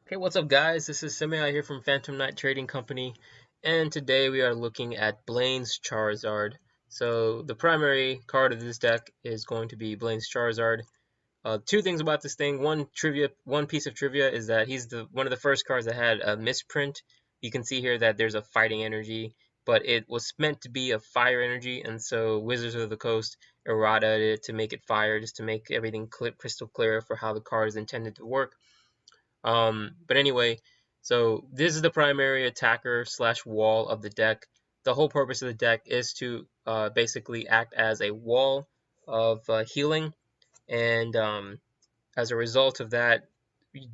Hey, what's up, guys? This is Simei here from Phantom Knight Trading Company, and today we are looking at Blaine's Charizard. So the primary card of this deck is going to be Blaine's Charizard. Two things about this thing. One piece of trivia is that he's one of the first cards that had a misprint. You can see here that there's a fighting energy, but it was meant to be a fire energy, and so Wizards of the Coast errata it to make it fire, just to make everything crystal clear for how the card is intended to work. But anyway, so this is the primary attacker slash wall of the deck. The whole purpose of the deck is to basically act as a wall of healing, and as a result of that,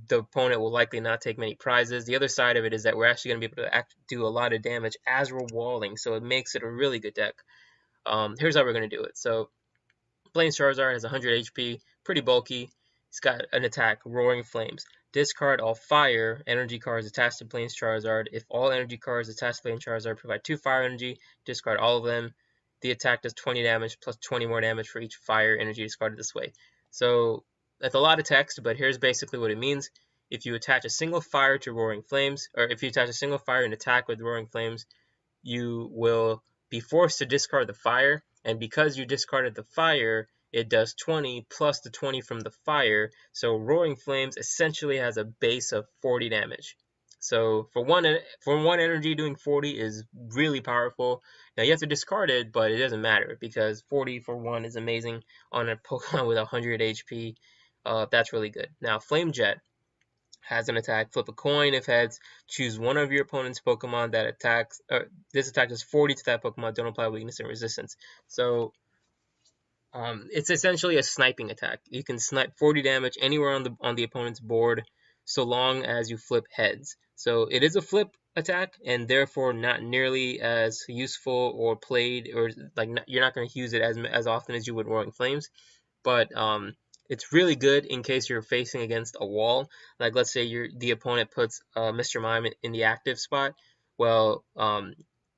the opponent will likely not take many prizes. The other side of it is that we're actually going to be able to do a lot of damage as we're walling, so it makes it a really good deck. Here's how we're going to do it. So Blaine's Charizard has 100 HP, pretty bulky. He's got an attack, Roaring Flames. Discard all fire energy cards attached to Blaine's Charizard. If all energy cards attached to Blaine's Charizard provide 2 fire energy, discard all of them. The attack does 20 damage plus 20 more damage for each fire energy discarded this way. So that's a lot of text, but here's basically what it means. If you attach a single fire to Roaring Flames, or if you attach a single fire and attack with Roaring Flames, you will be forced to discard the fire, and because you discarded the fire, it does 20 plus the 20 from the fire, so Roaring Flames essentially has a base of 40 damage. So for one energy, doing 40 is really powerful. Now you have to discard it, but it doesn't matter because 40 for 1 is amazing on a Pokemon with 100 HP. That's really good. Now Flame Jet has an attack. Flip a coin. If heads, choose one of your opponent's Pokemon that attacks. This attack does 40 to that Pokemon. Don't apply weakness and resistance. So it's essentially a sniping attack. You can snipe 40 damage anywhere on the opponent's board, so long as you flip heads. So it is a flip attack, and therefore not nearly as useful or played, or like you're not going to use it as often as you would Roaring Flames. But it's really good in case you're facing against a wall. Like let's say the opponent puts Mr. Mime in the active spot. Well,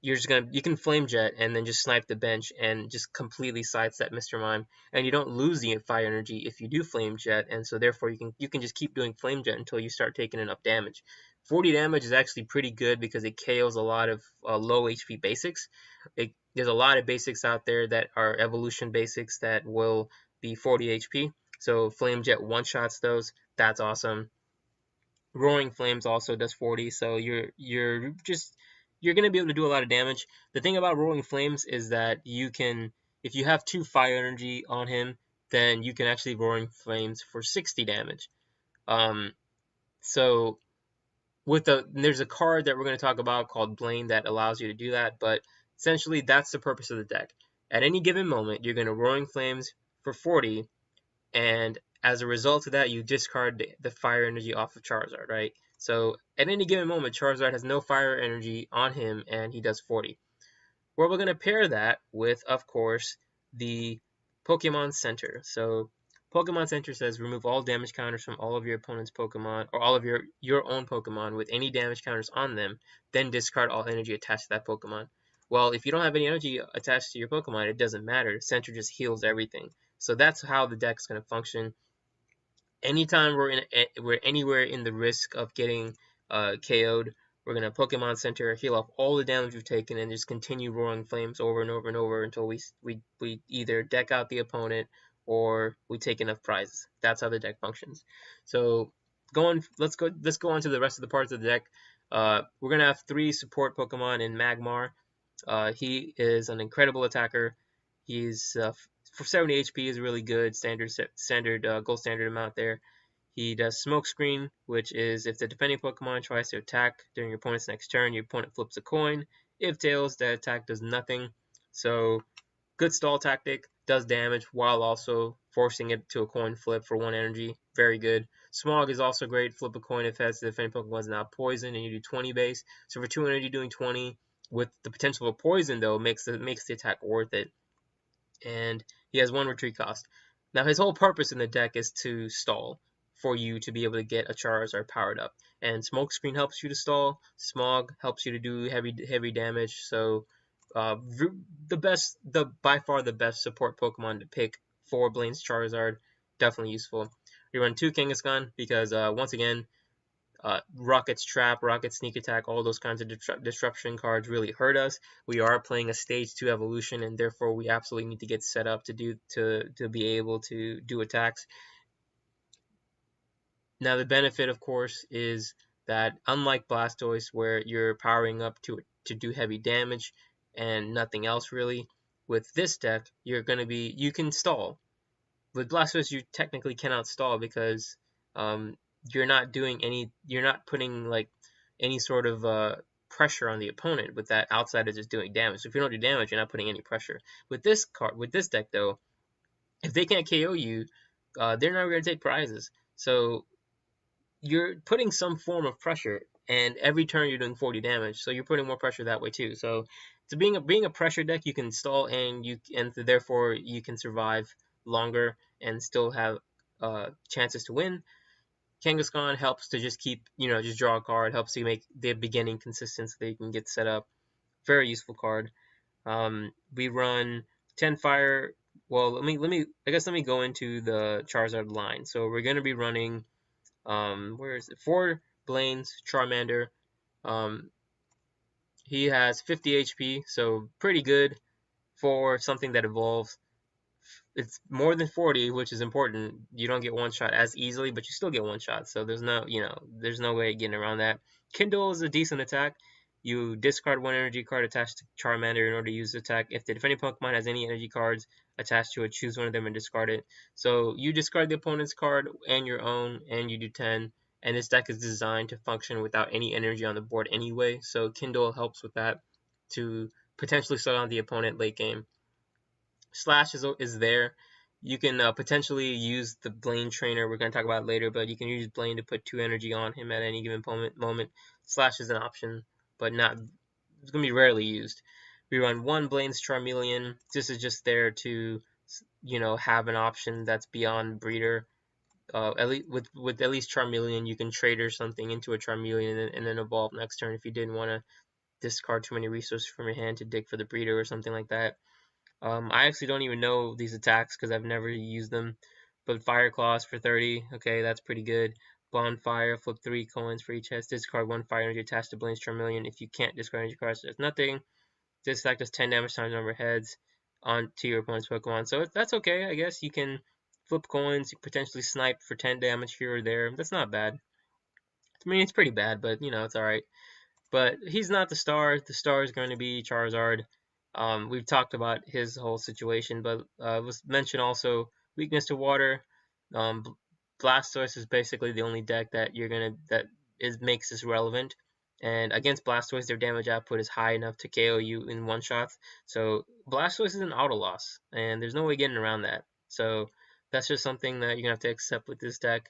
you can flame jet and then just snipe the bench and just completely sidestep Mr. Mime, and you don't lose the fire energy if you do flame jet, and so therefore you can just keep doing flame jet until you start taking enough damage. 40 damage is actually pretty good because it KOs a lot of low HP basics. There's a lot of basics out there that are evolution basics that will be 40 HP. So Flame Jet one-shots those. That's awesome. Roaring Flames also does 40, so you're gonna be able to do a lot of damage. The thing about Roaring Flames is that you can, if you have 2 fire energy on him, then you can actually Roaring Flames for 60 damage. So there's a card that we're going to talk about called Blaine that allows you to do that, but essentially that's the purpose of the deck. At any given moment, you're going to Roaring Flames for 40, and as a result of that, you discard the fire energy off of Charizard, right? So at any given moment, Charizard has no fire energy on him, and he does 40. Well, we're going to pair that with, of course, the Pokemon Center. So Pokemon Center says remove all damage counters from all of your opponent's Pokemon, or all of your own Pokemon with any damage counters on them, then discard all energy attached to that Pokemon. Well, if you don't have any energy attached to your Pokemon, it doesn't matter. Center just heals everything. So that's how the deck's going to function. Anytime we're anywhere in the risk of getting KO'd, we're going to Pokemon Center, heal off all the damage we've taken, and just continue Roaring Flames over and over and over until we either deck out the opponent or we take enough prizes. That's how the deck functions. So let's go on to the rest of the parts of the deck. We're going to have 3 support Pokemon in Magmar. He is an incredible attacker. He's for 70 HP is really good, gold standard amount there. He does Smokescreen, which is if the defending Pokemon tries to attack during your opponent's next turn, your opponent flips a coin. If tails, that attack does nothing. So good stall tactic, does damage while also forcing it to a coin flip for 1 energy. Very good. Smog is also great. Flip a coin if heads, the defending Pokemon is not poisoned, and you do 20 base. So for 2 energy, doing 20 with the potential of poison though makes the attack worth it. And he has 1 retreat cost. Now his whole purpose in the deck is to stall for you to be able to get a Charizard powered up. And Smokescreen helps you to stall. Smog helps you to do heavy damage. So by far the best support Pokemon to pick for Blaine's Charizard. Definitely useful. We run 2 Kangaskhan because once again, Rocket's Trap, Rocket Sneak Attack, all those kinds of disruption cards really hurt us. We are playing a stage 2 evolution, and therefore we absolutely need to get set up to be able to do attacks. Now the benefit, of course, is that unlike Blastoise, where you're powering up to do heavy damage and nothing else really, with this deck you can stall. With Blastoise, you technically cannot stall because um, you're not putting like any sort of pressure on the opponent with that outside of just doing damage. So if you don't do damage, you're not putting any pressure. With this deck though, if they can't KO you, they're not going to take prizes. So you're putting some form of pressure, and every turn you're doing 40 damage, so you're putting more pressure that way too. So to being a pressure deck, you can stall and therefore you can survive longer and still have chances to win. Kangaskhan helps to just keep, just draw a card, helps you make the beginning consistent so they can get set up. Very useful card. We run 10 fire. Well, let me go into the Charizard line. So we're gonna be running where is it? 4 Blaine's Charmander. Um, he has 50 HP, so pretty good for something that evolves. It's more than 40, which is important. You don't get one shot as easily, but you still get one shot. So there's no way getting around that. Kindle is a decent attack. You discard one energy card attached to Charmander in order to use the attack. If the defending Pokemon has any energy cards attached to it, choose one of them and discard it. So you discard the opponent's card and your own, and you do 10. And this deck is designed to function without any energy on the board anyway. So Kindle helps with that to potentially slow down the opponent late game. Slash is there. You can potentially use the Blaine trainer. We're going to talk about it later, but you can use Blaine to put 2 energy on him at any given moment. Slash is an option, but it's going to be rarely used. We run 1 Blaine's Charmeleon. This is just there to, have an option that's beyond breeder. At least with at least Charmeleon, you can trade or something into a Charmeleon and then evolve next turn if you didn't want to discard too many resources from your hand to dig for the breeder or something like that. I actually don't even know these attacks because I've never used them. But Fire Claws for 30, okay, that's pretty good. Bonfire, flip 3 coins for each head. Discard 1 fire energy attached to Blaine's Charmeleon. If you can't discard energy cards, there's nothing. This attack does 10 damage times number of heads onto your opponent's Pokemon. So that's okay, I guess. You can flip coins, you potentially snipe for 10 damage here or there. That's not bad. I mean, it's pretty bad, but, it's alright. But he's not the star. The star is going to be Charizard. We've talked about his whole situation, but was mentioned also weakness to water. Blastoise is basically the only deck that makes this relevant. And against Blastoise, their damage output is high enough to KO you in one shot. So Blastoise is an auto loss, and there's no way getting around that. So that's just something that you're gonna have to accept with this deck.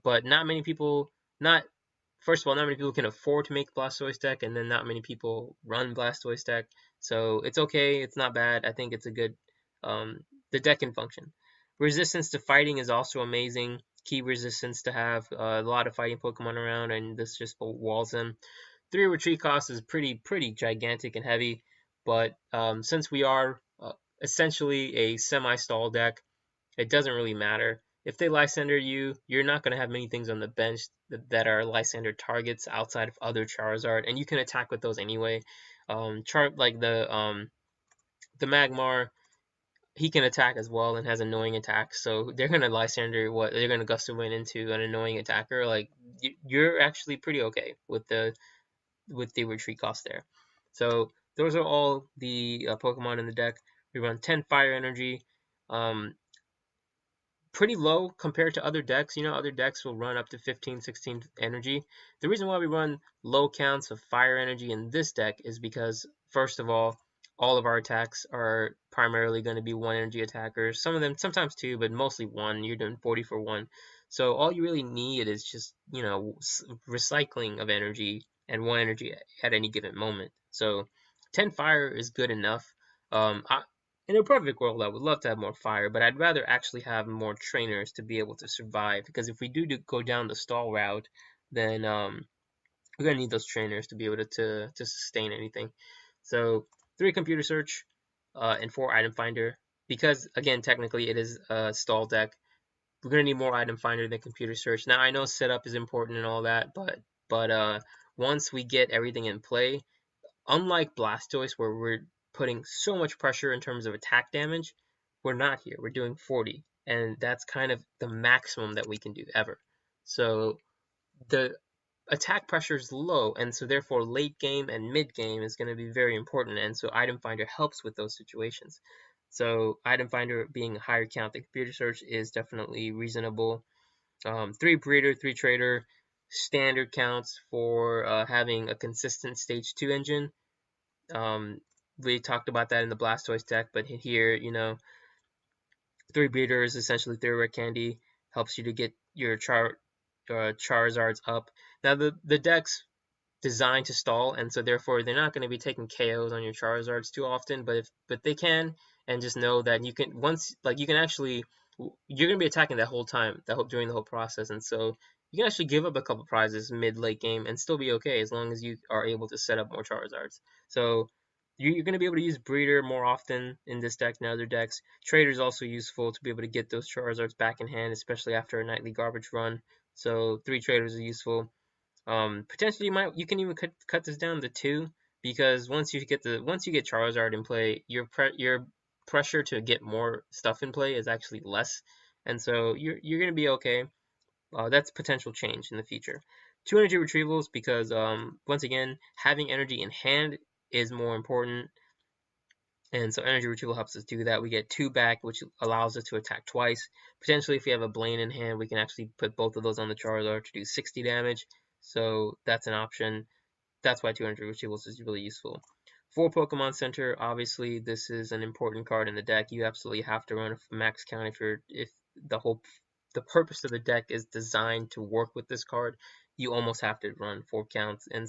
But not many people, not first of all, not many people can afford to make Blastoise deck, and then not many people run Blastoise deck. So it's okay. It's not bad. I think it's a good. The deck can function. Resistance to fighting is also amazing. Key resistance to have a lot of fighting Pokemon around, and this just walls them. 3 retreat cost is pretty gigantic and heavy, but since we are essentially a semi-stall deck, it doesn't really matter. If they Lysander you, you're not going to have many things on the bench that are Lysander targets outside of other Charizard, and you can attack with those anyway. Like the Magmar, he can attack as well and has annoying attacks, so they're going to Lysander they're going to Gust of Wind into an annoying attacker. Like you're actually pretty okay with the retreat cost there. So those are all the Pokemon in the deck. We run 10 Fire Energy. Pretty low compared to other decks. Other decks will run up to 15, 16 energy. The reason why we run low counts of fire energy in this deck is because, first of all of our attacks are primarily going to be 1 energy attackers. Some of them, sometimes 2, but mostly 1. You're doing 40 for 1. So all you really need is just, recycling of energy and 1 energy at any given moment. So 10 fire is good enough. In a perfect world, I would love to have more fire, but I'd rather actually have more trainers to be able to survive. Because if we do go down the stall route, then we're gonna need those trainers to be able to sustain anything. So 3 computer search and 4 item finder. Because again, technically it is a stall deck. we're gonna need more item finder than computer search. Now I know setup is important and all that, but once we get everything in play, unlike Blastoise where we're putting so much pressure in terms of attack damage, we're not here. We're doing 40, and that's kind of the maximum that we can do ever. So the attack pressure is low, and so therefore late game and mid game is going to be very important, and so item finder helps with those situations. So item finder being a higher count than computer search is definitely reasonable. 3 breeder, 3 trader, standard counts for having a consistent stage 2 engine. We talked about that in the Blastoise deck, but here, 3 breeder is essentially 3 rare candy, helps you to get your Charizards up. Now the deck's designed to stall, and so therefore they're not going to be taking KOs on your Charizards too often, but they can, and just know that you can you can actually, you're going to be attacking that whole time, during the whole process, and so you can actually give up a couple prizes mid late game and still be okay as long as you are able to set up more Charizards. So you're going to be able to use Breeder more often in this deck than other decks. Trader is also useful to be able to get those Charizards back in hand, especially after a nightly garbage run. So 3 traders are useful. Potentially you can even cut this down to 2, because once you get Charizard in play, your pressure to get more stuff in play is actually less, and so you're gonna be okay. That's potential change in the future. 2 energy retrievals, because once again, having energy in hand is more important, and so energy retrieval helps us do that. We get 2 back, which allows us to attack twice. Potentially, if we have a Blaine in hand, we can actually put both of those on the Charizard to do 60 damage. So that's an option. That's why 200 retrievals is really useful. For Pokemon Center, obviously this is an important card in the deck. You absolutely have to run a max count if the purpose of the deck is designed to work with this card. You almost have to run 4 counts, and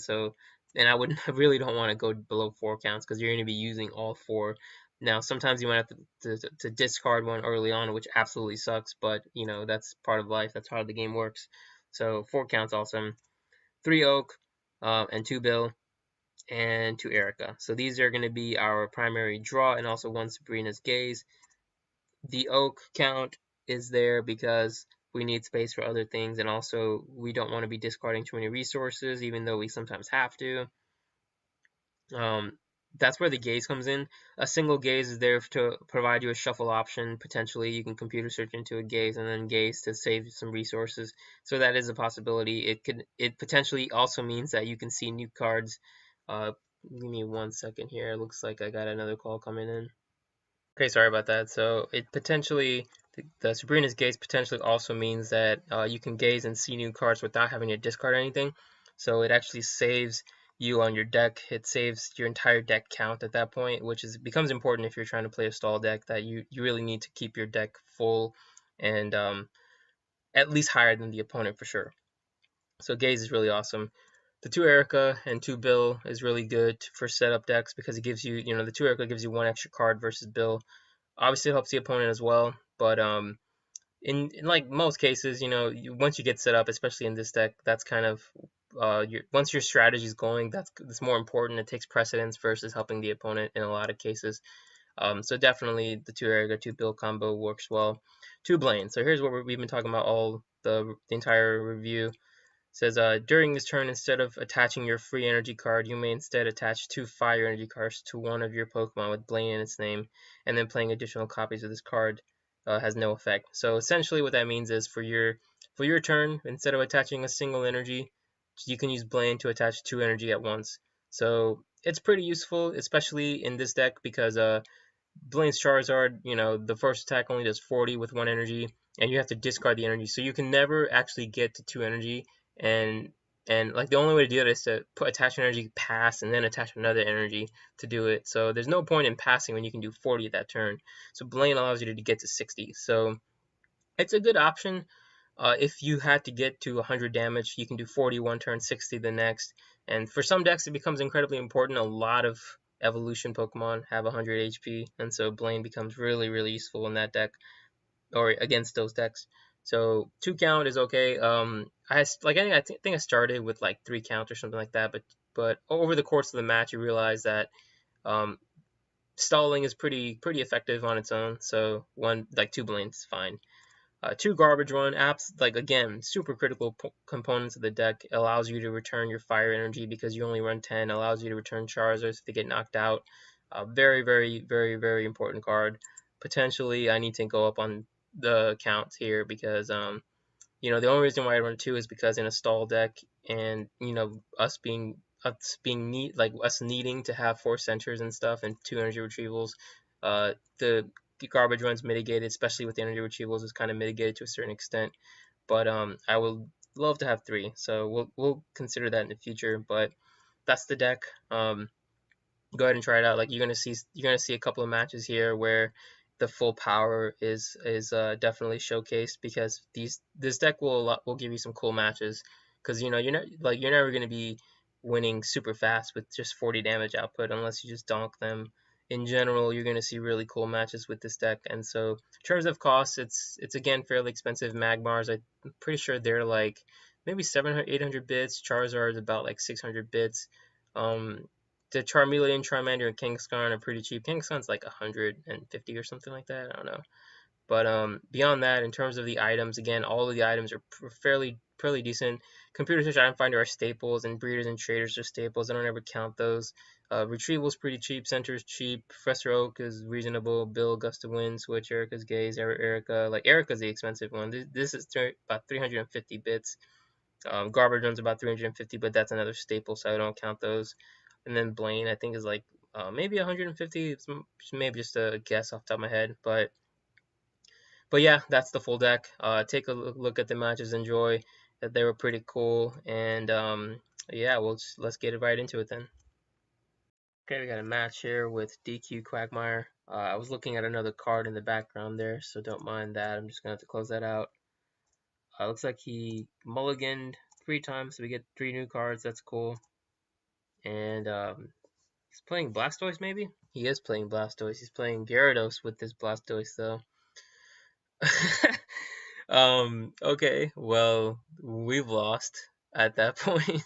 I really don't want to go below 4 counts, because you're going to be using all 4. Now sometimes you might have to discard one early on, which absolutely sucks, but that's part of life. That's how the game works. So 4 counts awesome. 3 Oak, and 2 Bill, and 2 Erika. So these are going to be our primary draw, and also 1 Sabrina's Gaze. The Oak count is there because we need space for other things, and also we don't want to be discarding too many resources, even though we sometimes have to. That's where the gaze comes in. A single gaze is there to provide you a shuffle option. Potentially, you can computer search into a gaze and then gaze to save some resources. So that is a possibility. It potentially also means that you can see new cards. Give me 1 second here. It looks like I got another call coming in. Okay, sorry about that. So it potentially, the Sabrina's Gaze potentially also means that you can gaze and see new cards without having to discard anything. So it actually saves you on your deck. It saves your entire deck count at that point, which becomes important if you're trying to play a stall deck, that you really need to keep your deck full and at least higher than the opponent for sure. So Gaze is really awesome. The 2 Erika and 2 Bill is really good for setup decks, because it gives you, the 2 Erika gives you 1 extra card versus Bill. Obviously, it helps the opponent as well, but in like most cases, once you get set up, especially in this deck, that's kind of once your strategy is going, that's more important. It takes precedence versus helping the opponent in a lot of cases. So definitely the 2 Erika 2 Bill combo works well. 2 Blaine. So here's what we've been talking about all the entire review. Says, during this turn, instead of attaching your free energy card, you may instead attach 2 fire energy cards to one of your Pokemon with Blaine in its name, and then playing additional copies of this card has no effect. So essentially what that means is for your turn, instead of attaching a single energy, you can use Blaine to attach 2 energy at once. So it's pretty useful, especially in this deck, because Blaine's Charizard, the first attack only does 40 with 1 energy, and you have to discard the energy. So you can never actually get to 2 energy, and like the only way to do it is to attach an energy, pass, and then attach another energy to do it. So there's no point in passing when you can do 40 that turn. So Blaine allows you to get to 60. So it's a good option. If you had to get to 100 damage, you can do 40 one turn, 60 the next. And for some decks, it becomes incredibly important. A lot of evolution Pokemon have 100 HP, and so Blaine becomes really, really useful in that deck, or against those decks. So 2 count is okay. I think I started with like 3 count or something like that, but over the course of the match, you realize that stalling is pretty effective on its own. So 2 Blaines is fine. Two garbage run apps, like again, super critical components of the deck. Allows you to return your fire energy because you only run 10. Allows you to return Charizards if they get knocked out. Very, very, very, very important card. Potentially, I need to go up on the count here because the only reason why I run two is because in a stall deck, and us being us needing to have 4 centers and stuff and 2 energy retrievals, the garbage runs mitigated, especially with the energy retrievals, is kind of mitigated to a certain extent. But I would love to have 3, so we'll consider that in the future. But that's the deck. Go ahead and try it out. Like you're gonna see a couple of matches here where the full power is definitely showcased, because this deck will give you some cool matches, because you're never gonna be winning super fast with just 40 damage output unless you just donk them. In general, you're gonna see really cool matches with this deck. And so in terms of cost, it's again fairly expensive. Magmars, I'm pretty sure they're like maybe 700 800 bits. Charizard is about like 600 bits. The Charmeleon, Charmander, and Kangaskhan are pretty cheap. Kangaskhan's like 150 or something like that. I don't know. But beyond that, in terms of the items, again, all of the items are fairly decent. Computer Search Item Finder are staples, and Breeders and Traders are staples. I don't ever count those. Retrieval's pretty cheap. Center's cheap. Professor Oak is reasonable. Bill, Gust of Wind, Switch, Erika's Gaze, Erika. Like, Erika's the expensive one. This is about 350 bits. Garbage Run's about 350, but that's another staple, so I don't count those. And then Blaine, I think, is like maybe 150. It's maybe just a guess off the top of my head, but yeah, that's the full deck. Take a look at the matches, enjoy that they were pretty cool, and yeah, let's get right into it then. Okay, we got a match here with DQ Quagmire. I was looking at another card in the background there, so don't mind that. I'm just gonna have to close that out. Looks like he mulliganed 3 times, so we get 3 new cards. That's cool. And he's playing Blastoise, maybe? He is playing Blastoise. He's playing Gyarados with this Blastoise, though. Okay, well, we've lost at that point.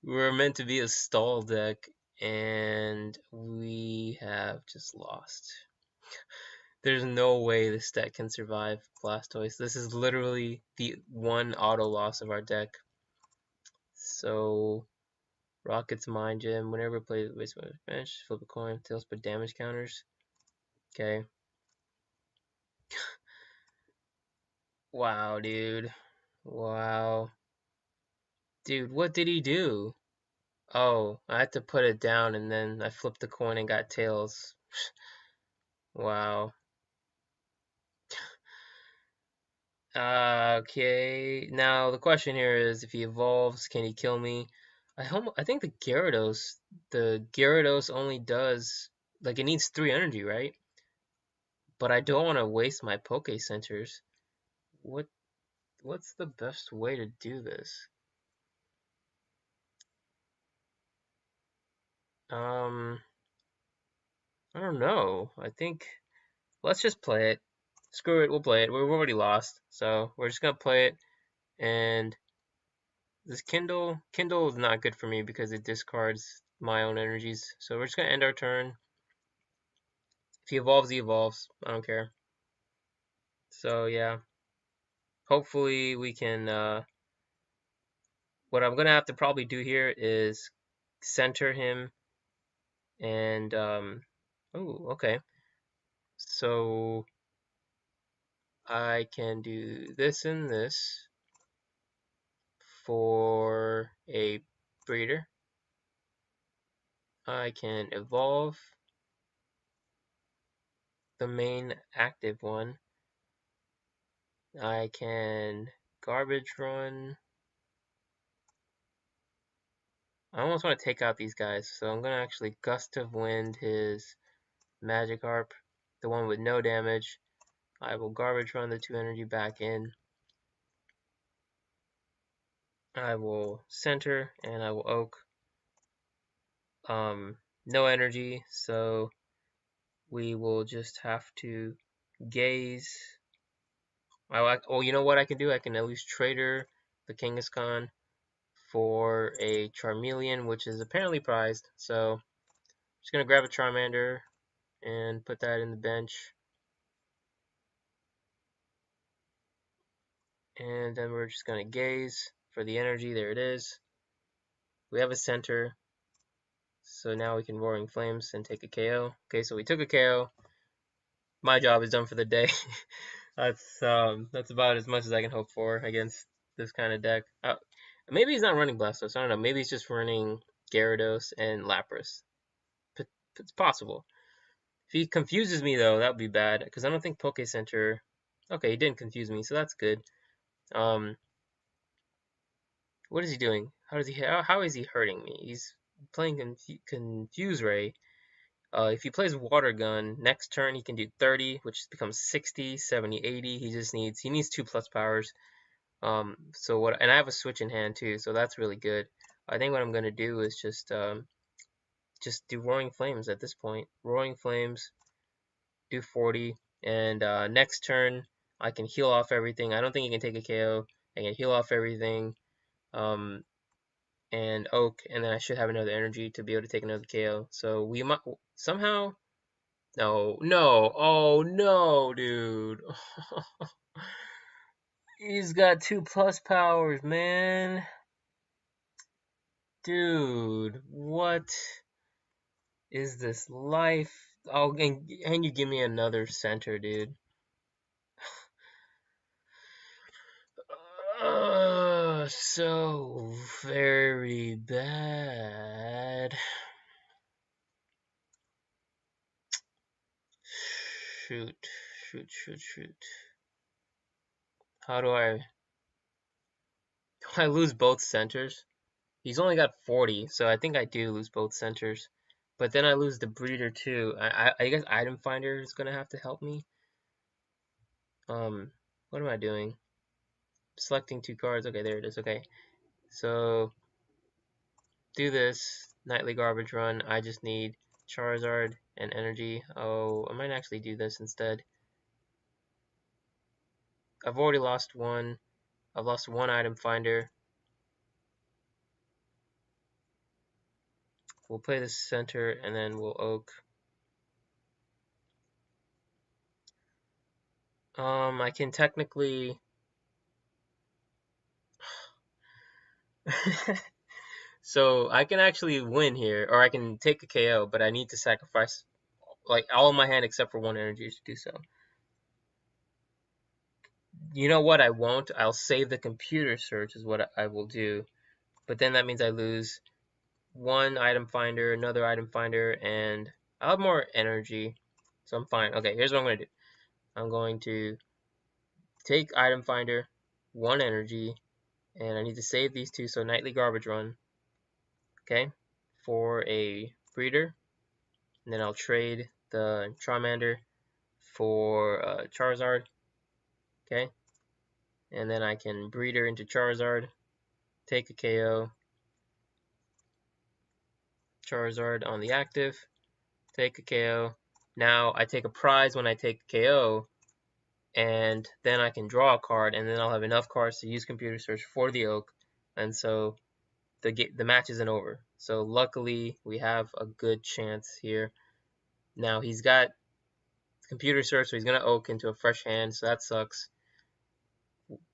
We were meant to be a stall deck, and we have just lost. There's no way this deck can survive Blastoise. This is literally the one auto loss of our deck. So, Rocket's Mind Gem. Whenever it plays waste my bench, flip a coin, tails put damage counters. Okay. Wow, dude. Wow. Dude, what did he do? Oh, I had to put it down and then I flipped the coin and got tails. Wow. Okay. Now the question here is, if he evolves, can he kill me? I think the Gyarados only does, like, it needs 3 energy, right? But I don't want to waste my Poke Centers. What's the best way to do this? I don't know. I think let's just play it. Screw it, we'll play it. We've already lost, so we're just gonna play it. And this Kindle is not good for me because it discards my own energies. So we're just gonna end our turn. If he evolves, he evolves. I don't care. So yeah, hopefully we can. What I'm gonna have to probably do here is center him and oh, okay. So I can do this and this for a breeder. I can evolve the main active one. I can garbage run. I almost want to take out these guys, so I'm going to actually Gust of Wind his Magikarp, the one with no damage. I will garbage run the 2 energy back in. I will center and I will oak. No energy, so we will just have to gaze. Oh, you know what I can do? I can at least trader the Kangaskhan for a Charmeleon, which is apparently prized. So just gonna grab a Charmander and put that in the bench. And then we're just gonna gaze for the energy. There it is. We have a center. So now we can Roaring Flames and take a KO. Okay, so we took a KO. My job is done for the day. That's about as much as I can hope for against this kind of deck. Maybe he's not running Blastoise. I don't know. Maybe he's just running Gyarados and Lapras. It's possible. If he confuses me though, that would be bad because I don't think Poke Center. Okay, he didn't confuse me, so that's good. What is he doing? How is he hurting me? He's playing Confuse Ray. If he plays Water Gun, next turn he can do 30, which becomes 60, 70, 80. He needs 2+ powers. So what? And I have a switch in hand too, so that's really good. I think what I'm gonna do is just do Roaring Flames at this point. Roaring Flames, do 40, and next turn I can heal off everything. I don't think he can take a KO. I can heal off everything. And Oak, and then I should have another energy to be able to take another KO. So we might somehow. No, no, oh no, dude. He's got 2+ powers, man. Dude, what is this life? Oh, and you give me another center, dude. So very bad. Shoot. How do I lose both centers? He's only got 40, so I think I do lose both centers. But then I lose the breeder too. I guess Item Finder is gonna have to help me. What am I doing? Selecting 2 cards. Okay, there it is. Okay, so do this nightly garbage run. I just need Charizard and energy. Oh, I might actually do this instead. I've already lost one. I've lost one Item Finder. We'll play the center and then we'll Oak. I can technically. So I can actually win here, or I can take a KO, but I need to sacrifice like all of my hand except for one energy to do so. You know what? I won't. I'll save the computer search is what I will do, but then that means I lose one Item Finder, another Item Finder, and I'll have more energy, so I'm fine. Okay, here's what I'm gonna do. I'm going to take Item Finder, one energy, and I need to save these two. So nightly garbage run. Okay, for a breeder. And then I'll trade the Charmander for Charizard. Okay. And then I can breeder into Charizard, take a KO. Charizard on the active, take a KO. Now I take a prize when I take a KO, and then I can draw a card, and then I'll have enough cards to use computer search for the Oak, and so the match isn't over. So luckily we have a good chance here. Now he's got computer search, so he's gonna Oak into a fresh hand, so that sucks.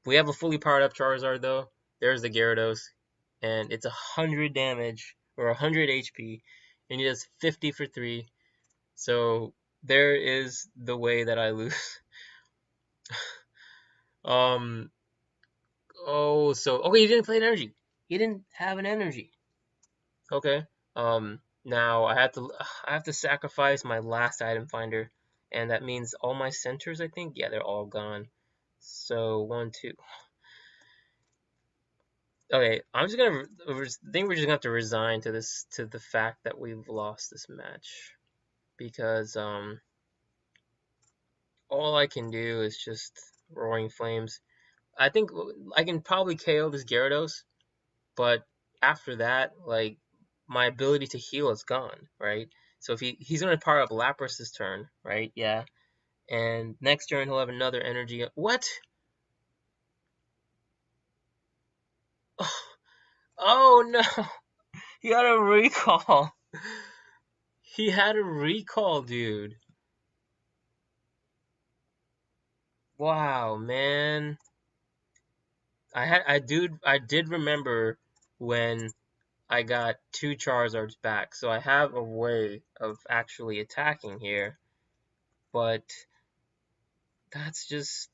We have a fully powered up Charizard though. There's the Gyarados, and it's 100 damage or 100 HP, and he does 50 for 3. So there is the way that I lose. Oh, so okay, he didn't play an energy. He didn't have an energy. Okay. Now I have to sacrifice my last Item Finder, and that means all my centers. I think, yeah, they're all gone. So 1, 2. Okay, I'm just gonna. I think we're just gonna have to resign to the fact that we've lost this match, because all I can do is just Roaring Flames. I think I can probably KO this Gyarados, but after that, like, my ability to heal is gone, right? So if he's gonna power up Lapras this turn, right? Yeah, and next turn he'll have another energy. What? Oh no! He had a recall. He had a recall, dude. Wow, man. I did remember when I got 2 Charizards back, so I have a way of actually attacking here, but that's just,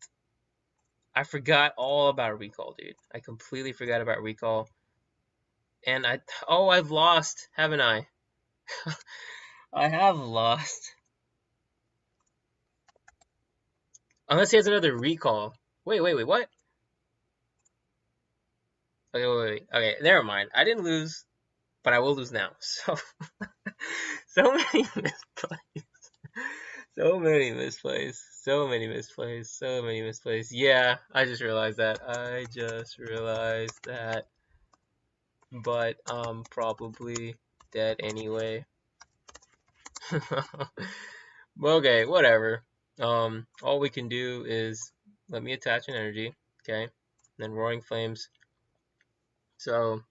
I forgot all about recall, dude. I completely forgot about recall, and oh, I've lost, haven't I? I have lost. Unless he has another recall. Wait, what? Okay, okay, never mind. I didn't lose, but I will lose now. So, so many misplays. So many misplays. So many misplays. So many misplays. Yeah, I just realized that. But I'm probably dead anyway. Okay, whatever. All we can do is let me attach an energy, okay? And then Roaring Flames. So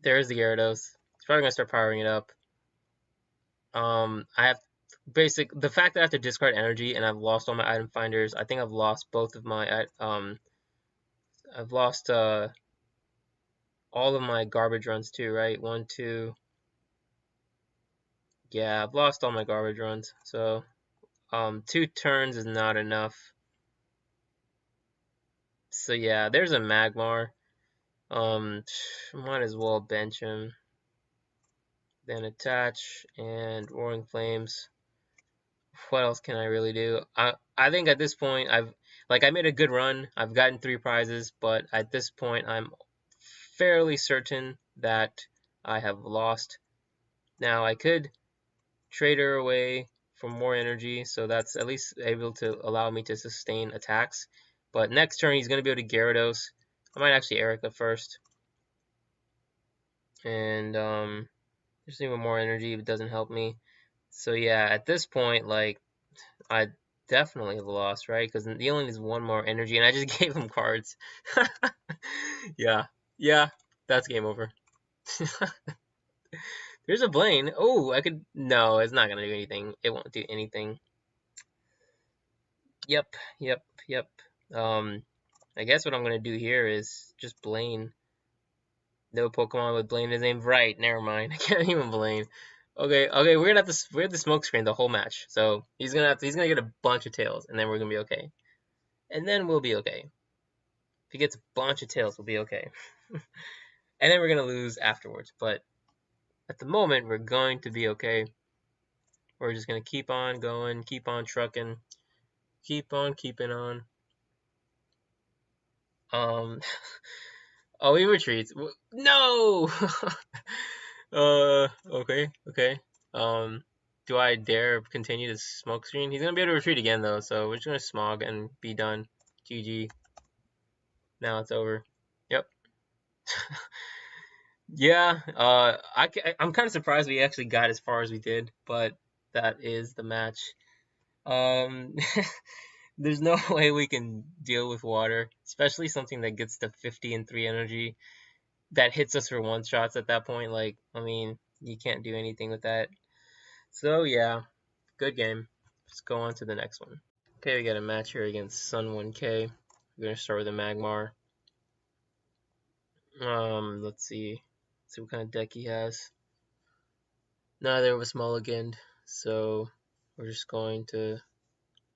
there's the Gyarados. It's probably gonna start powering it up. I have the fact that I have to discard energy and I've lost all my item finders. I think I've lost both of my I've lost all of my garbage runs too, right? 1, 2. Yeah, I've lost all my garbage runs. So 2 turns is not enough. So yeah, there's a Magmar. Might as well bench him. Then attach and Roaring Flames. What else can I really do? I think at this point I made a good run. I've gotten 3 prizes, but at this point I'm fairly certain that I have lost. Now I could trade her away for more energy, so that's at least able to allow me to sustain attacks. But next turn he's going to be able to Gyarados. I might actually Erika first. And just even more energy, it doesn't help me. So yeah, at this point, like, I definitely have lost, right? Because he only needs 1 more energy, and I just gave him cards. Yeah, that's game over. There's a Blaine. Oh, I could. No, it's not gonna do anything. It won't do anything. Yep. I guess what I'm gonna do here is just Blaine. No Pokemon with Blaine is named right. Never mind. I can't even Blaine. Okay, we're at the smoke screen the whole match. So he's gonna get a bunch of tails, and then we're gonna be okay. And then we'll be okay. If he gets a bunch of tails, we'll be okay. And then we're gonna lose afterwards. But at the moment, we're going to be okay. We're just gonna keep on going, keep on trucking, keep on keeping on. Oh, he retreats. No. Okay. Do I dare continue this smoke screen? He's gonna be able to retreat again though, so we're just gonna smog and be done. GG. Now it's over. Yep. Yeah. I'm kind of surprised we actually got as far as we did, but that is the match. Um, there's no way we can deal with water, especially something that gets to 50 and 3 energy that hits us for 1-shots at that point. Like, I mean, you can't do anything with that. So yeah, good game. Let's go on to the next one. Okay, we got a match here against Sun 1K. We're gonna start with a Magmar. Let's see what kind of deck he has. Neither of us mulliganed, so we're just going to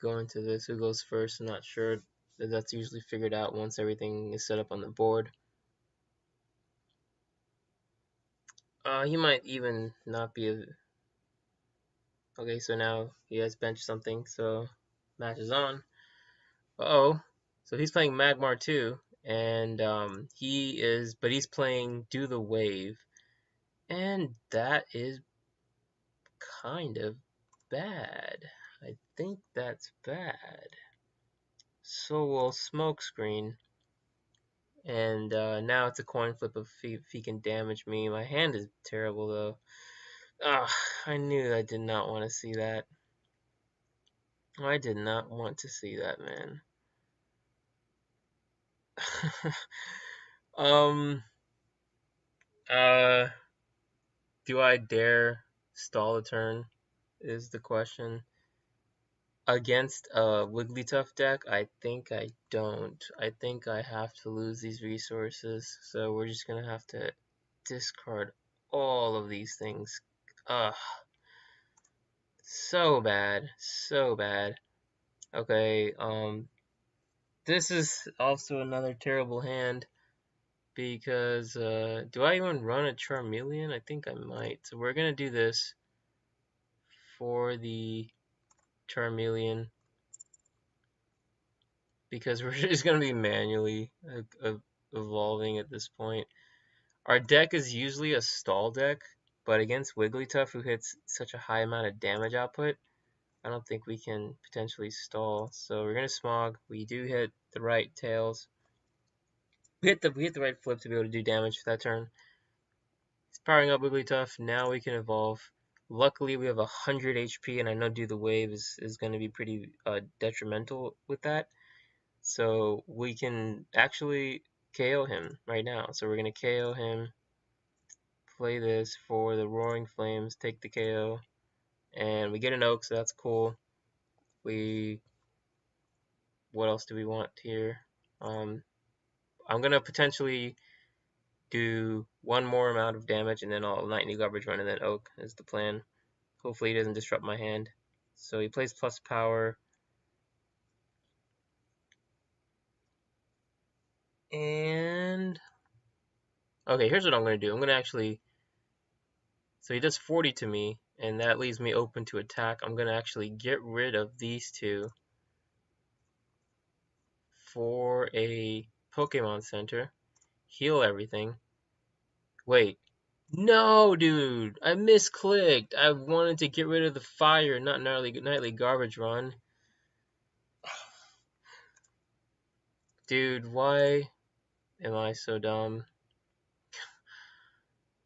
go into this. Who goes first? I'm not sure. That's usually figured out once everything is set up on the board. He might even not be a... Okay, so now he has benched something, so match is on. Uh-oh. So he's playing Magmar too, and he's playing Do the Wave, and that is kind of bad. I think that's bad. So we'll smoke screen, and now it's a coin flip of if he can damage me. My hand is terrible though. Ah, I knew I did not want to see that. I did not want to see that, man. um, uh, do I dare stall a turn? Is the question. Against a Wigglytuff deck, I think I don't. I think I have to lose these resources, so we're just gonna have to discard all of these things. Ugh, so bad, so bad. Okay, this is also another terrible hand because, do I even run a Charmeleon? I think I might. So we're gonna do this for the Charmeleon because we're just gonna be manually evolving at this point. Our deck is usually a stall deck, but against Wigglytuff, who hits such a high amount of damage output, I don't think we can potentially stall. So we're gonna Smog. We do hit the right tails. We hit the right flip to be able to do damage for that turn. It's powering up Wigglytuff. Now we can evolve. Luckily, we have 100 HP, and I know Do the Wave is going to be pretty detrimental with that. So we can actually KO him right now. So we're going to KO him, play this for the Roaring Flames, take the KO, and we get an Oak, so that's cool. What else do we want here? I'm going to potentially do one more amount of damage, and then I'll Lightning Garbage Run, and then Oak is the plan. Hopefully he doesn't disrupt my hand. So he plays plus power. And okay, here's what I'm going to do. I'm going to actually, so he does 40 to me, and that leaves me open to attack. I'm going to actually get rid of these two for a Pokemon Center. Heal everything. Wait. No, dude. I misclicked. I wanted to get rid of the fire, not nightly garbage run. Dude, why am I so dumb?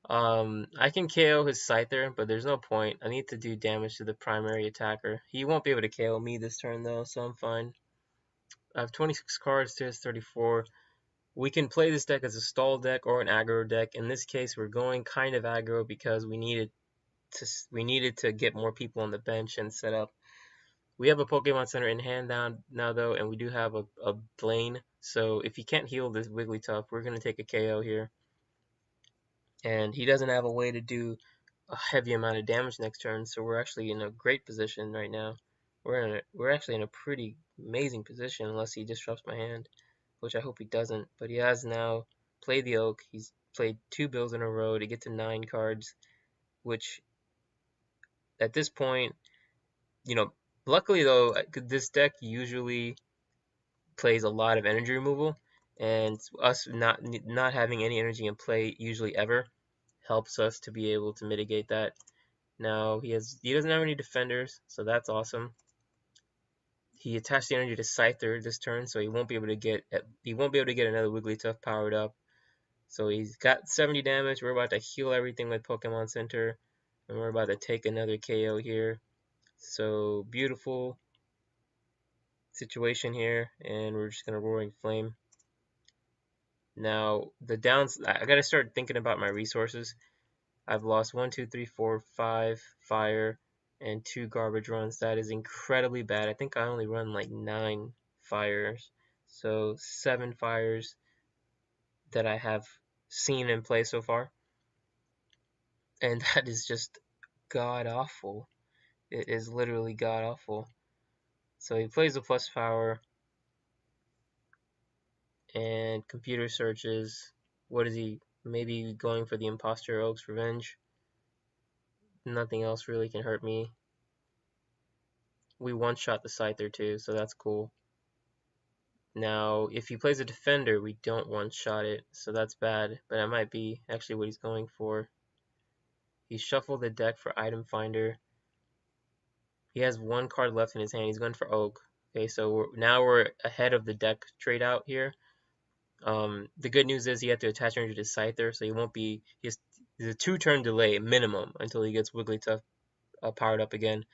I can KO his Scyther, but there's no point. I need to do damage to the primary attacker. He won't be able to KO me this turn though, so I'm fine. I have 26 cards to his 34. We can play this deck as a stall deck or an aggro deck. In this case, we're going kind of aggro because we needed to get more people on the bench and set up. We have a Pokemon Center in hand now though, and we do have a Blaine. So if he can't heal this Wigglytuff, we're gonna take a KO here. And he doesn't have a way to do a heavy amount of damage next turn, so we're actually in a great position right now. We're actually in a pretty amazing position unless he disrupts my hand, which I hope he doesn't. But he has now played the Oak. He's played 2 bills in a row to get to 9 cards, which at this point, you know, luckily though, this deck usually plays a lot of energy removal, and us not having any energy in play usually ever helps us to be able to mitigate that. Now he doesn't have any defenders, so that's awesome. He attached the energy to Scyther this turn, so he won't be able to get another Wigglytuff powered up. So he's got 70 damage. We're about to heal everything with Pokemon Center, and we're about to take another KO here. So beautiful situation here, and we're just gonna Roaring Flame. Now I gotta start thinking about my resources. I've lost 1, 2, 3, 4, 5 fire and 2 garbage runs. That is incredibly bad. I think I only run like 9 fires. So 7 fires that I have seen in play so far. And that is just god awful. It is literally god awful. So he plays the plus power and computer searches. What is he? Maybe going for the Imposter Oak's Revenge. Nothing else really can hurt me. We one-shot the Scyther too, so that's cool. Now, if he plays a defender, we don't one-shot it, so that's bad, but that might be actually what he's going for. He shuffled the deck for Item Finder. He has 1 card left in his hand. He's going for Oak. Okay, so now we're ahead of the deck trade out here. The good news is he had to attach energy to Scyther, so he won't be. There's a 2-turn delay minimum until he gets Wigglytuff powered up again.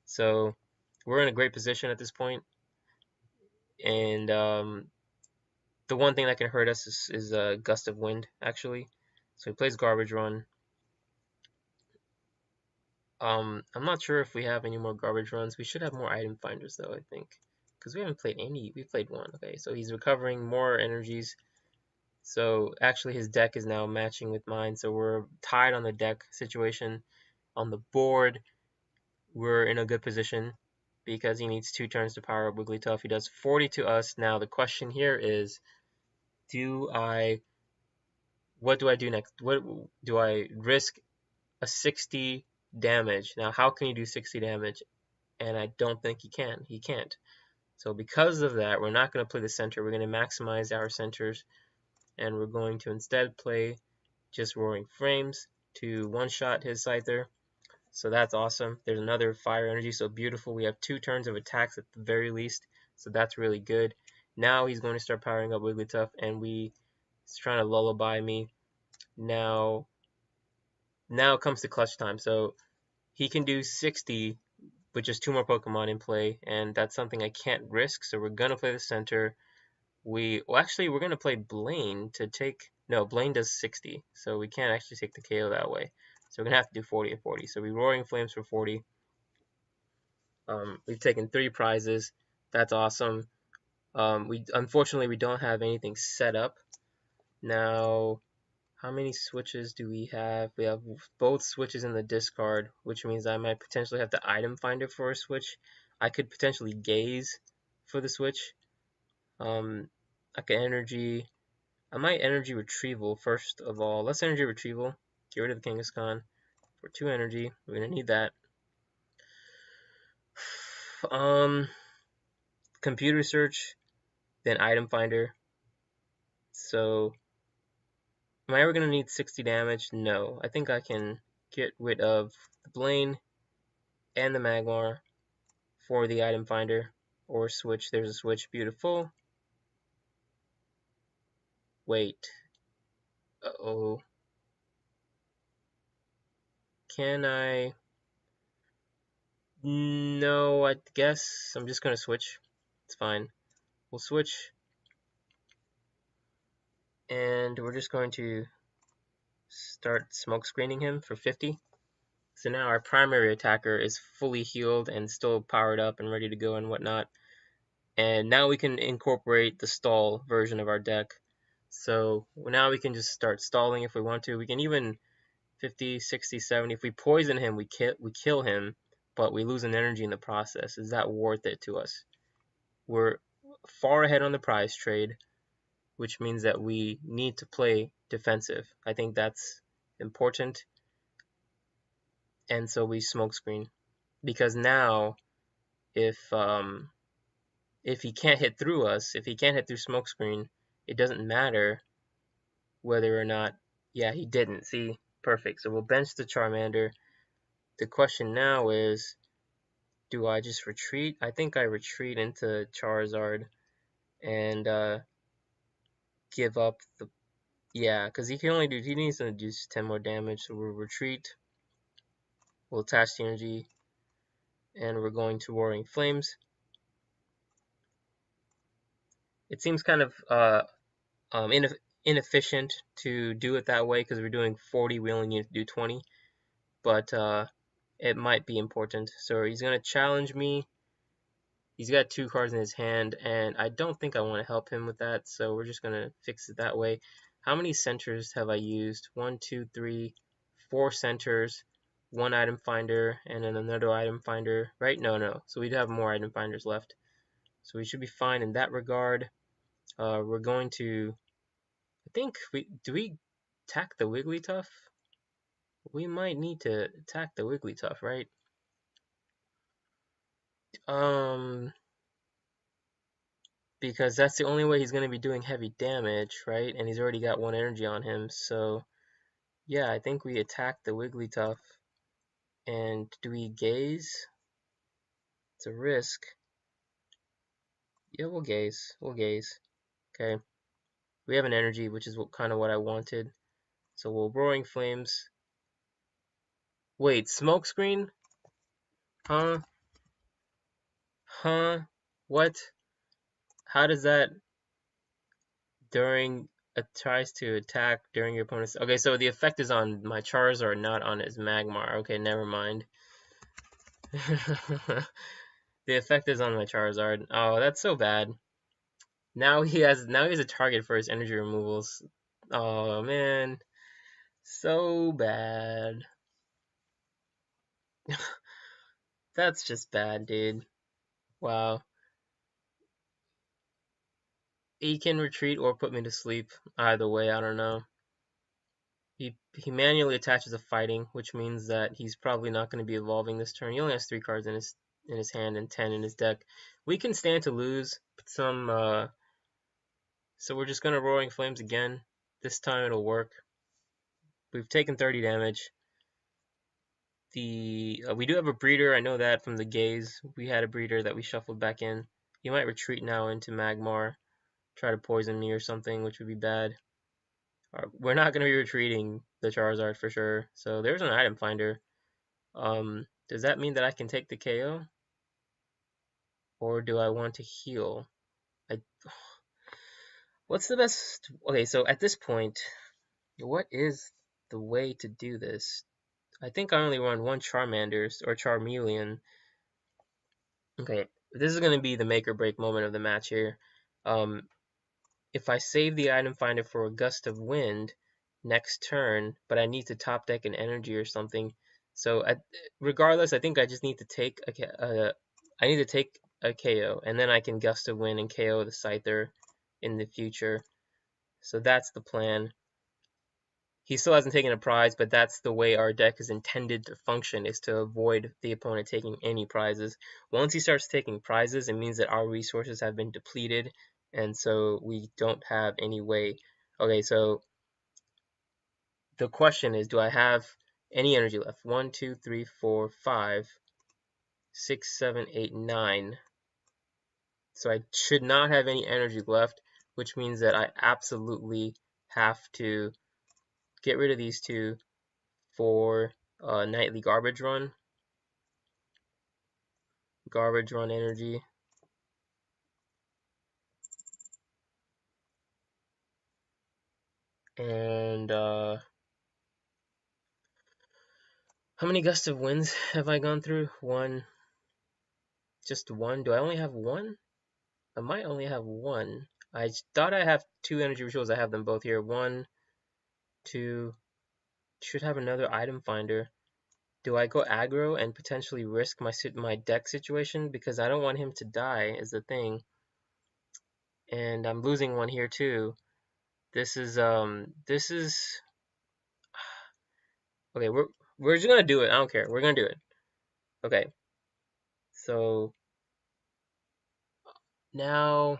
So we're in a great position at this point. And the one thing that can hurt us is a Gust of Wind, actually. So he plays Garbage Run. I'm not sure if we have any more garbage runs. We should have more item finders though, I think. Because we haven't played any. We played one. Okay, so he's recovering more energies. So actually his deck is now matching with mine. So we're tied on the deck situation. On the board, we're in a good position because he needs 2 turns to power up Wigglytuff. He does 40 to us. Now the question here is, what do I do next? What do I risk a 60 damage? Now how can he do 60 damage? And I don't think he can. He can't. So because of that, we're not going to play the center. We're going to maximize our centers, and we're going to instead play just Roaring Flames to one-shot his Scyther. So that's awesome. There's another Fire Energy, so beautiful. We have 2 turns of attacks at the very least, so that's really good. Now he's going to start powering up Wigglytuff, and he's trying to lullaby me. Now comes the clutch time. So he can do 60 with just 2 more Pokemon in play, and that's something I can't risk, so we're going to play the center. We're going to play Blaine to take... No, Blaine does 60, so we can't actually take the KO that way. So we're going to have to do 40 and 40. So we Roaring Flames for 40. We've taken 3 prizes. That's awesome. Unfortunately, we don't have anything set up. Now, how many switches do we have? We have both switches in the discard, which means I might potentially have the item finder for a switch. I could potentially gaze for the switch. I could energy... I might energy retrieval first of all. Let's energy retrieval. Get rid of the Kangaskhan for 2 energy. We're gonna need that. Computer search, then item finder. So, am I ever gonna need 60 damage? No. I think I can get rid of the Blaine and the Magmar for the item finder or switch. There's a switch. Beautiful. Wait. Uh-oh. Can I... No, I guess I'm just gonna switch. It's fine. We'll switch, and we're just going to start smoke screening him for 50. So now our primary attacker is fully healed and still powered up and ready to go and whatnot. And now we can incorporate the stall version of our deck. So now we can just start stalling if we want to. We can even 50, 60, 70. If we poison him, we kill him, but we lose an energy in the process. Is that worth it to us? We're far ahead on the prize trade, which means that we need to play defensive. I think that's important. And so we smokescreen, because now if he can't hit through us, if he can't hit through smokescreen, it doesn't matter whether or not... Yeah, he didn't. See? Perfect. So we'll bench the Charmander. The question now is, do I just retreat? I think I retreat into Charizard and give up the... Yeah, because he needs to do 10 more damage, so we'll retreat. We'll attach the energy, and we're going to Roaring Flames. It seems kind of inefficient to do it that way because we're doing 40, we only need to do 20, but it might be important. So he's going to challenge me. He's got 2 cards in his hand, and I don't think I want to help him with that, so we're just going to fix it that way. How many centers have I used? 1, 2, 3, 4 centers, 1 item finder, and then another item finder, right? No. So we'd have more item finders left. So we should be fine in that regard. We're going to... I think do we attack the Wigglytuff? We might need to attack the Wigglytuff, right? Because that's the only way he's going to be doing heavy damage, right? And he's already got 1 energy on him, so yeah, I think we attack the Wigglytuff. And do we gaze? It's a risk. Yeah, we'll gaze. Okay. We have an energy, which is kind of what I wanted. So we'll Roaring Flames. Wait, smokescreen? Huh? What? How does that... During... It tries to attack during your opponent's... Okay, so the effect is on my Charizard, not on his Magmar. Okay, never mind. The effect is on my Charizard. Oh, that's so bad. Now he has a target for his energy removals. Oh man, so bad. That's just bad, dude. Wow. He can retreat or put me to sleep. Either way, I don't know. He manually attaches a fighting, which means that he's probably not going to be evolving this turn. He only has 3 cards in his hand and 10 in his deck. We can stand to lose some. So we're just gonna Roaring Flames again. This time it'll work. We've taken 30 damage. We do have a breeder. I know that from the gaze. We had a breeder that we shuffled back in. He might retreat now into Magmar, try to poison me or something, which would be bad. We're not going to be retreating the Charizard for sure. So there's an item finder. Does that mean that I can take the KO? Or do I want to heal? What's the best? Okay, so at this point, what is the way to do this? I think I only run one Charmander or Charmeleon. Okay, this is going to be the make or break moment of the match here. If I save the item finder for a Gust of Wind next turn, but I need to top deck an energy or something. So regardless, I think I just need to take a KO, and then I can Gust of Wind and KO the Scyther in the future. So that's the plan. He still hasn't taken a prize, but that's the way our deck is intended to function, is to avoid the opponent taking any prizes. Once he starts taking prizes, it means that our resources have been depleted, and so we don't have any way. Okay, so the question is, do I have any energy left? 1, 2, 3, 4, 5, 6, 7, 8, 9. So I should not have any energy left, which means that I absolutely have to get rid of these two for nightly garbage run energy. And how many Gust of Winds have I gone through? One. Just one? Do I only have one? I might only have one. I thought I have 2 energy rituals. I have them both here. 1, 2. Should have another item finder. Do I go aggro and potentially risk my deck situation? Because I don't want him to die is the thing. And I'm losing one here too. This is okay, we're just gonna do it. I don't care. We're gonna do it. Okay. So now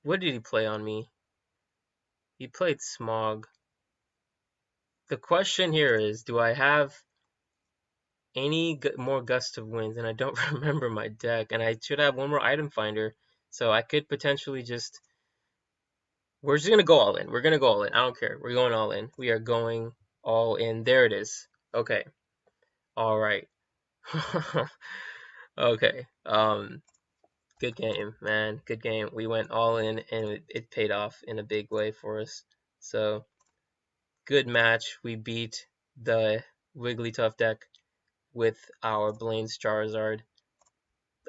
what did he play on me? He played Smog. The question here is, do I have any more Gust of Winds? And I don't remember my deck, and I should have one more item finder, so I could potentially just. We're just gonna go all in. We're gonna go all in. I don't care. We're going all in. We are going all in. There it is. Okay. All right. Okay. Good game, man. Good game. We went all in, and it paid off in a big way for us. So good match. We beat the Wigglytuff deck with our Blaine's Charizard.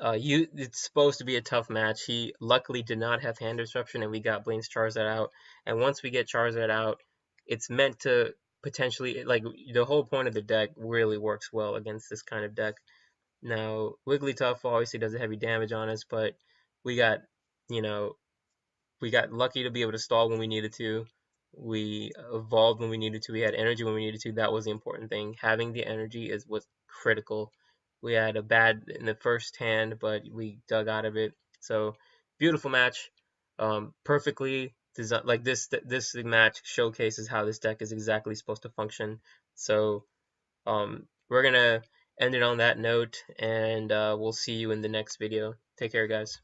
It's supposed to be a tough match. He luckily did not have hand disruption, and we got Blaine's Charizard out. And once we get Charizard out, it's meant to potentially, like, the whole point of the deck really works well against this kind of deck. Now, Wigglytuff obviously does heavy damage on us, but we got, you know, we got lucky to be able to stall when we needed to. We evolved when we needed to. We had energy when we needed to. That was the important thing. Having the energy was critical. We had a bad in the first hand, but we dug out of it. So beautiful match. Perfectly designed. Like this match showcases how this deck is exactly supposed to function. So we're gonna end it on that note, and we'll see you in the next video. Take care, guys.